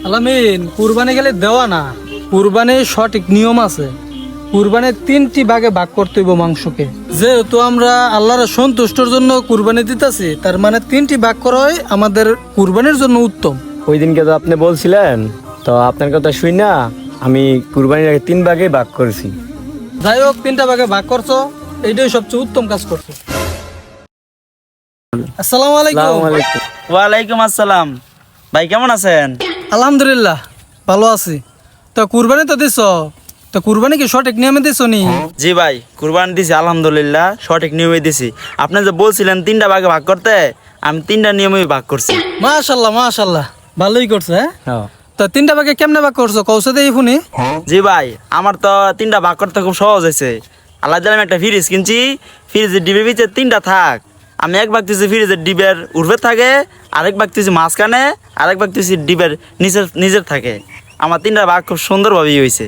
আলামিন, কুরবানি গেলে দেওয়া না, কুরবানির সঠিক নিয়ম আছে। কুরবানির 3টি ভাগে ভাগ করতে হইব মাংসকে। যেহেতু আমরা আল্লাহর সন্তুষ্টর জন্য কুরবানি দিতেছি, তার মানে 3টি ভাগ করা হয় আমাদের কুরবানির জন্য উত্তম। ওই দিনকে তো আপনি বলছিলেন, তো আপনার কথা শুই না আমি কুরবানির আগে 3 ভাগে ভাগ করেছি। যাই হোক, 3টা ভাগে ভাগ করছো, এইটাই সবচেয়ে উত্তম কাজ করছো। আসসালামু আলাইকুম। আসসালামু আলাইকুম। ওয়ালাইকুম আসসালাম। ভাই কেমন আছেন? আলহামদুলিল্লাহ, ভালো আছি। তো কুরবানি তো দিছ, তো কুরবানি কি সঠিক নিয়মে দিছ নি? জি ভাই, কুরবানি দিছি আলহামদুলিল্লাহ, সঠিক নিয়মে দিছি। আপনি যে বলছিলেন 3টা ভাগে ভাগ করতে, আমি 3টা নিয়মে ভাগ করছি। মাশাল্লাহ মাশাল্লাহ, ভালোই করছে। হ্যাঁ, হ্যাঁ। তো 3টা ভাগে কেমনে ভাগ করছো কৌশে দেই শুনি। জি ভাই, আমার তো 3টা ভাগ করতে খুব সহজ হয়েছে। আল্লাহ দিলাম একটা ফ্রিজ কিনছি, ফ্রিজের ডিবের ভিতরে 3টা থাক। আমি এক ভাগ দিয়েছি ফ্রিজের ডিবের উর্ভে থাকে, আরেক ভাগ দিয়েছি মাঝখানে, আরেক ভাগ দিয়েছি ডিবের নিচের থাকে। আমার 3টা ভাগ খুব সুন্দরভাবেই হয়েছে।